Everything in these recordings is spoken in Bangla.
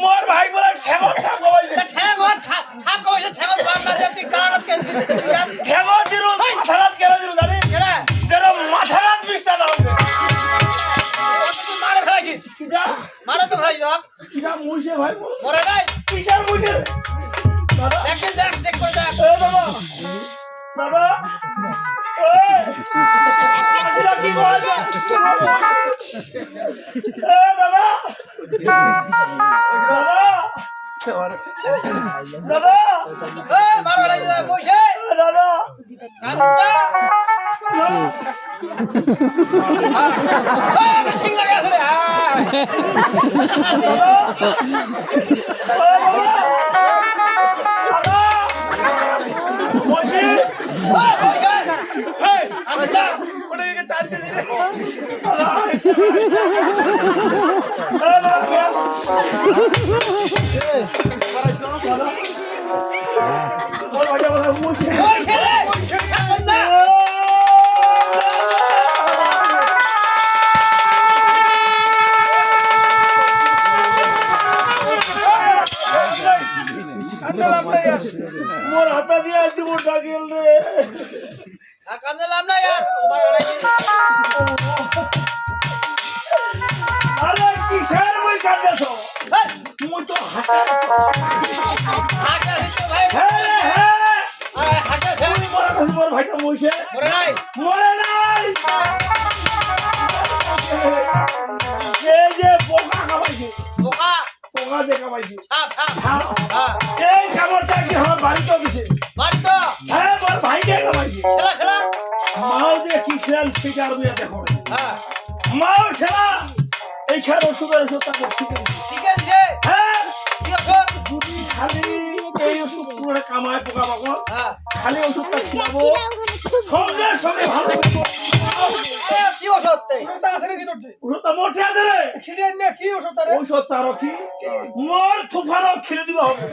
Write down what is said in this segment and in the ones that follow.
মোর ভাই বলে ঠেগর ছাপ কইছে ঠেগর ছাপ কইছে ঠেগর বাপ না দেখি কারণ কে ঠেগর দিরু মাথারাত কেন দিরু জানি কেনা যেন মাথারাত বিস্তা দাও মারা খাইছি কিটা মারা তো ভাই বাপ কিটা মুইছে ভাই মরে নাই কিসার মুইছে দেখেন দেখ করে দেখ এ বাবা বাবা ওই আসলে কি বলছ এ বাবা দাদা এ মারো লাগি বসে দাদা কাঁদতা এ সিং লাগা আছে রে বসে বসে এই কাঁদতা ওরে কে টান দে রে মোর হাতা দিয়ে আছি মোর ডাকিল রে কাঁদলাম না यार আরে কিসের মই কাঁদেছো মুই তো হাসা ভাই আরে হাসা মোর ভাইটা মইছে মরে নাই এই যে পোকা খাবাইছে পোকা যে খাবাইছে এই খাবারটা কি আমার বাড়িতে দিছে বাড়িতে হ্যাঁ মোর ভাইকে খাবাইছে খেলা মাও যে কি খেল শিকার দিয়া দেখো মাও খেলা এই খেল ওষুধের ওষুধটা ঠিক আছে হ্যাঁ কি ওষুধ দুটি খালি এই ওষুধ পুরো কামায় পোকা মাকড় খালি ওষুধটা খাবো সঙ্গে সঙ্গে ভালো কি ওষুধ ওষুধটা আছে নাকি তোর ওষুধটা মোটে আছে রে খিলেন না কি ওষুধটা রে ওষুধটা আর কি মোর তুফানও খিলে দিব হবে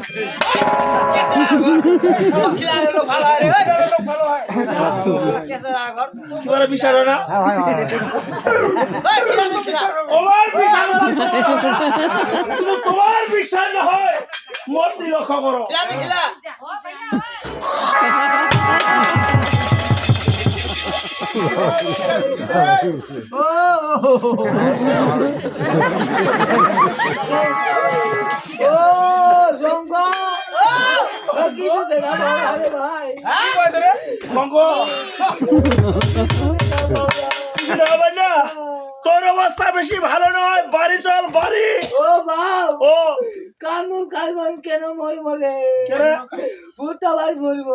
খিলালো ভালো রে ভালো হয় কেসে আগর কি করে বিষয় না ওর বিষয় না শুধু তোমার বিষয় না হয় মোর দি লক্ষ্য করো খিলা তোর অবস্থা বেশি ভালো নয় বাড়ি চল বাড়ি ও বাপ ও কানু কালবন কেন মই বলে ভুট্টা ভাই বলবো